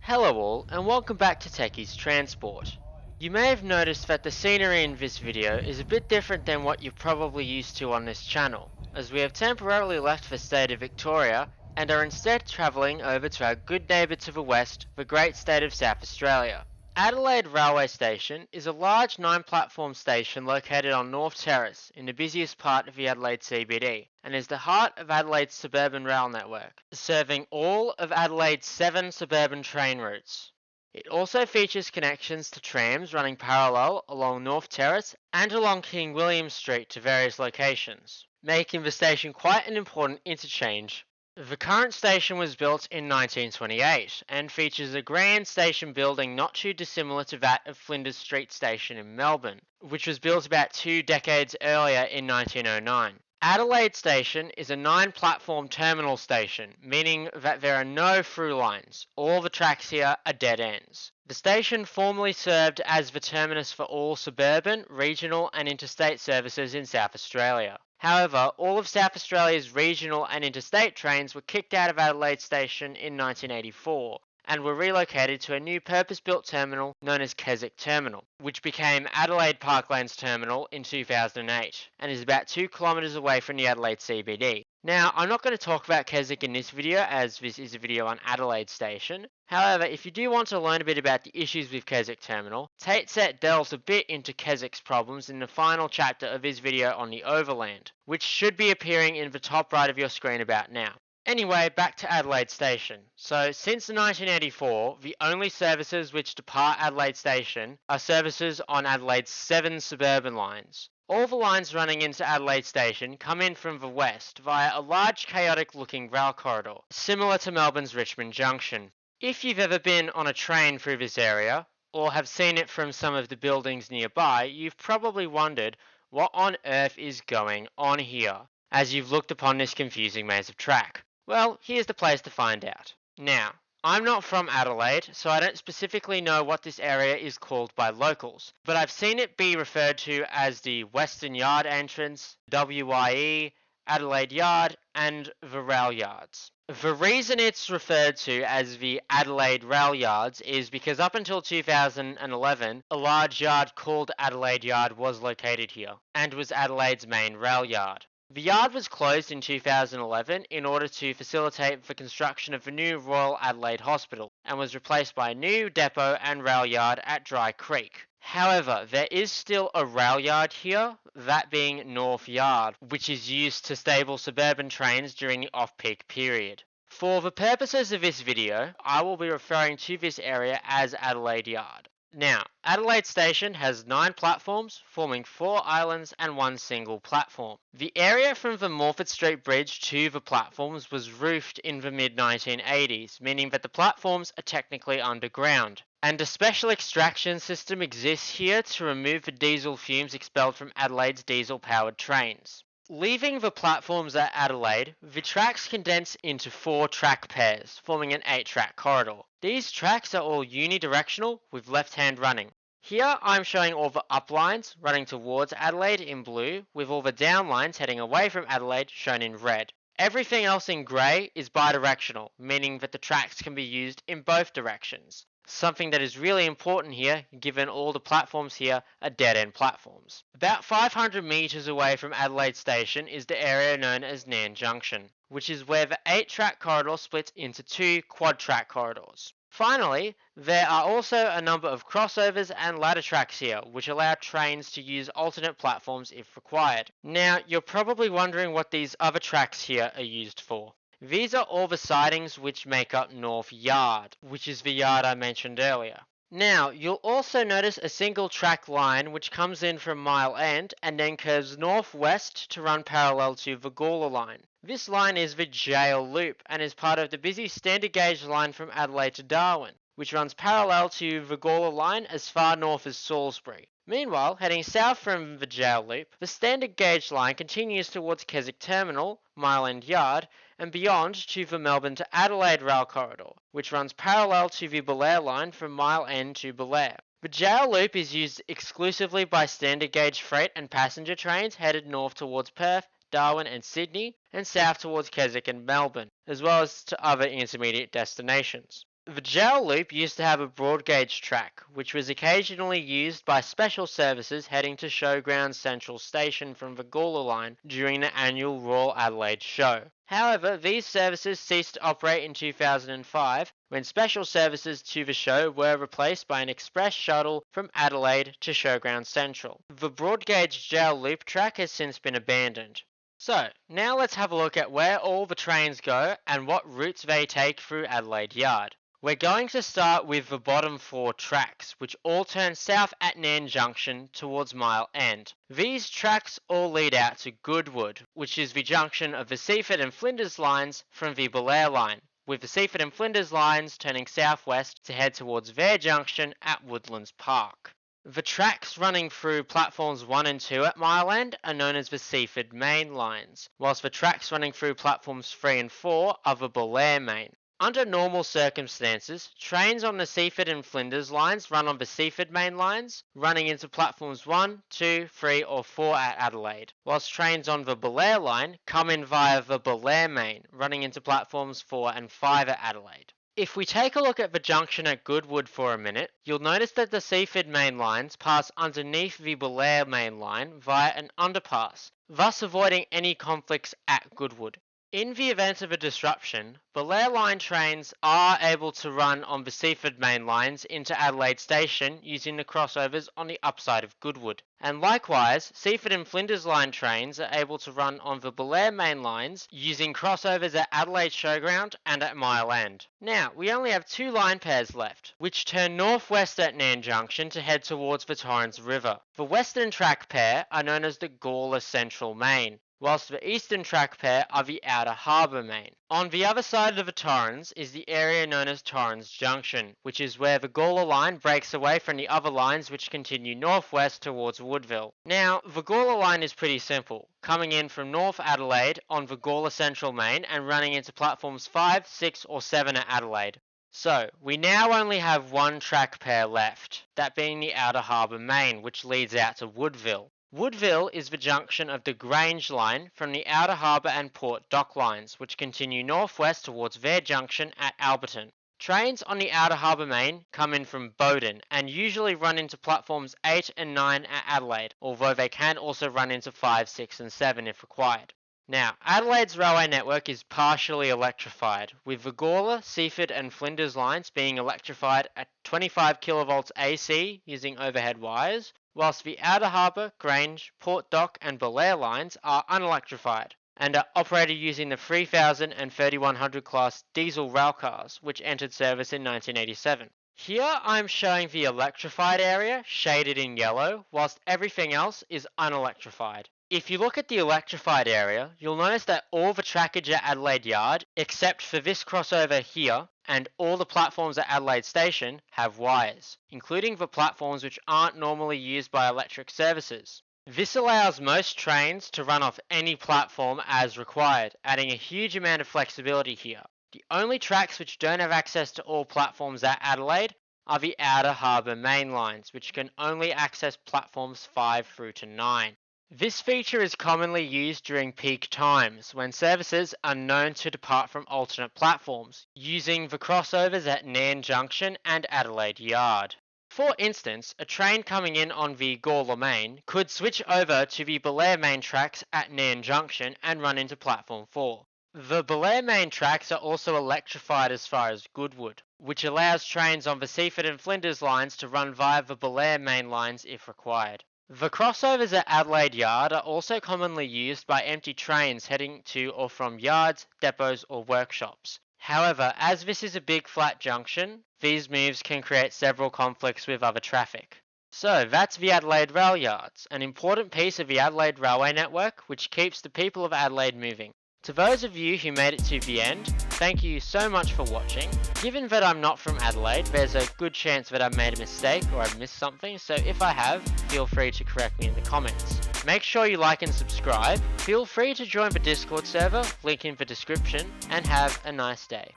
Hello all, and welcome back to Tekkie's Transport. You may have noticed that the scenery in this video is a bit different than what you're probably used to on this channel, as we have temporarily left the state of Victoria and are instead travelling over to our good neighbour to the west, the great state of South Australia. Adelaide Railway Station is a large 9-platform station located on North Terrace in the busiest part of the Adelaide CBD and is the heart of Adelaide's suburban rail network, serving all of Adelaide's 7 suburban train routes. It also features connections to trams running parallel along North Terrace and along King William Street to various locations, making the station quite an important interchange. The current station was built in 1928 and features a grand station building not too dissimilar to that of Flinders Street Station in Melbourne, which was built about 2 decades earlier in 1909. Adelaide Station is a 9-platform terminal station, meaning that there are no through lines. All the tracks here are dead ends. The station formerly served as the terminus for all suburban, regional and interstate services in South Australia. However, all of South Australia's regional and interstate trains were kicked out of Adelaide Station in 1984 and were relocated to a new purpose-built terminal known as Keswick Terminal, which became Adelaide Parklands Terminal in 2008 and is about 2 kilometres away from the Adelaide CBD. Now, I'm not going to talk about Keswick in this video as this is a video on Adelaide Station. However, if you do want to learn a bit about the issues with Keswick Terminal, Taitset delves a bit into Keswick's problems in the final chapter of his video on the Overland, which should be appearing in the top right of your screen about now. Anyway, back to Adelaide Station. So, since 1984, the only services which depart Adelaide Station are services on Adelaide's 7 suburban lines. All the lines running into Adelaide Station come in from the west via a large chaotic looking rail corridor, similar to Melbourne's Richmond Junction. If you've ever been on a train through this area, or have seen it from some of the buildings nearby, you've probably wondered what on earth is going on here, as you've looked upon this confusing maze of track. Well, here's the place to find out. Now, I'm not from Adelaide, so I don't specifically know what this area is called by locals, but I've seen it be referred to as the Western Yard entrance, WYE, Adelaide Yard, and the Railyards. The reason it's referred to as the Adelaide Railyards is because up until 2011, a large yard called Adelaide Yard was located here, and was Adelaide's main rail yard. The yard was closed in 2011 in order to facilitate the construction of the new Royal Adelaide Hospital and was replaced by a new depot and rail yard at Dry Creek. However, there is still a rail yard here, that being North Yard, which is used to stable suburban trains during the off-peak period. For the purposes of this video, I will be referring to this area as Adelaide Yard. Now, Adelaide Station has 9 platforms, forming 4 islands and 1 single platform. The area from the Morford Street Bridge to the platforms was roofed in the mid-1980s, meaning that the platforms are technically underground. And a special extraction system exists here to remove the diesel fumes expelled from Adelaide's diesel-powered trains. Leaving the platforms at Adelaide, the tracks condense into 4 track pairs, forming an 8-track corridor. These tracks are all unidirectional with left-hand running. Here I'm showing all the up lines running towards Adelaide in blue, with all the down lines heading away from Adelaide shown in red. Everything else in grey is bidirectional, meaning that the tracks can be used in both directions. Something that is really important here, given all the platforms here are dead-end platforms. About 500 metres away from Adelaide Station is the area known as Junction, which is where the 8-track corridor splits into 2 quad-track corridors. Finally, there are also a number of crossovers and ladder tracks here, which allow trains to use alternate platforms if required. Now, you're probably wondering what these other tracks here are used for. These are all the sidings which make up North Yard, which is the yard I mentioned earlier. Now, you'll also notice a single track line which comes in from Mile End and then curves northwest to run parallel to the Gawler line. This line is the Gaol Loop and is part of the busy standard gauge line from Adelaide to Darwin, which runs parallel to the Gawler line as far north as Salisbury. Meanwhile, heading south from the Gaol Loop, the standard gauge line continues towards Keswick Terminal, Mile End Yard, and beyond to the Melbourne to Adelaide rail corridor, which runs parallel to the Belair line from Mile End to Belair. The Gaol Loop is used exclusively by standard gauge freight and passenger trains headed north towards Perth, Darwin and Sydney, and south towards Keswick and Melbourne, as well as to other intermediate destinations. The Gaol Loop used to have a broad gauge track, which was occasionally used by special services heading to Showgrounds Central Station from the Gawler line during the annual Royal Adelaide Show. However, these services ceased to operate in 2005 when special services to the show were replaced by an express shuttle from Adelaide to Showgrounds Central. The broad gauge Gaol Loop track has since been abandoned. So, now let's have a look at where all the trains go and what routes they take through Adelaide Yard. We're going to start with the bottom 4 tracks, which all turn south at Nairn Junction towards Mile End. These tracks all lead out to Goodwood, which is the junction of the Seaford and Flinders lines from the Belair line, with the Seaford and Flinders lines turning southwest to head towards their junction at Woodlands Park. The tracks running through platforms 1 and 2 at Mile End are known as the Seaford Main lines, whilst the tracks running through platforms 3 and 4 are the Belair Main. Under normal circumstances, trains on the Seaford and Flinders lines run on the Seaford Main lines, running into platforms 1, 2, 3 or 4 at Adelaide, whilst trains on the Belair line come in via the Belair Main, running into platforms 4 and 5 at Adelaide. If we take a look at the junction at Goodwood for a minute, you'll notice that the Seaford Main lines pass underneath the Belair Main line via an underpass, thus avoiding any conflicts at Goodwood. In the event of a disruption, Belair line trains are able to run on the Seaford Main lines into Adelaide Station using the crossovers on the upside of Goodwood. And likewise, Seaford and Flinders line trains are able to run on the Belair Main lines using crossovers at Adelaide Showground and at Mile End. Now, we only have 2 line pairs left, which turn northwest at Nairn Junction to head towards the Torrens River. The western track pair are known as the Gawler Central Main, whilst the eastern track pair are the Outer Harbour Main. On the other side of the Torrens is the area known as Torrens Junction, which is where the Gawler line breaks away from the other lines which continue northwest towards Woodville. Now, the Gawler line is pretty simple, coming in from North Adelaide on the Gawler Central Main and running into platforms 5, 6 or 7 at Adelaide. So, we now only have 1 track pair left, that being the Outer Harbour Main, which leads out to Woodville. Woodville is the junction of the Grange line from the Outer Harbour and Port Dock lines, which continue northwest towards their junction at Alberton. Trains on the Outer Harbour Main come in from Bowden and usually run into platforms 8 and 9 at Adelaide, although they can also run into 5, 6 and 7 if required. Now, Adelaide's railway network is partially electrified, with the Gawler, Seaford and Flinders lines being electrified at 25 kV AC using overhead wires, whilst the Outer Harbour, Grange, Port Dock and Belair lines are unelectrified and are operated using the 3000 and 3100 class diesel railcars, which entered service in 1987. Here I'm showing the electrified area, shaded in yellow, whilst everything else is unelectrified. If you look at the electrified area, you'll notice that all the trackage at Adelaide Yard, except for this crossover here, and all the platforms at Adelaide Station have wires, including the platforms which aren't normally used by electric services. This allows most trains to run off any platform as required, adding a huge amount of flexibility here. The only tracks which don't have access to all platforms at Adelaide are the Outer Harbour Main lines, which can only access platforms 5 through to 9. This feature is commonly used during peak times, when services are known to depart from alternate platforms, using the crossovers at Nairn Junction and Adelaide Yard. For instance, a train coming in on the Gawler Main could switch over to the Belair Main tracks at Nairn Junction and run into platform 4. The Belair Main tracks are also electrified as far as Goodwood, which allows trains on the Seaford and Flinders lines to run via the Belair Main lines if required. The crossovers at Adelaide Yard are also commonly used by empty trains heading to or from yards, depots or workshops. However, as this is a big flat junction, these moves can create several conflicts with other traffic. So that's the Adelaide Railyards, an important piece of the Adelaide railway network which keeps the people of Adelaide moving. To those of you who made it to the end, thank you so much for watching. Given that I'm not from Adelaide, there's a good chance that I've made a mistake or I've missed something, so if I have, feel free to correct me in the comments. Make sure you like and subscribe, feel free to join the Discord server, link in the description, and have a nice day.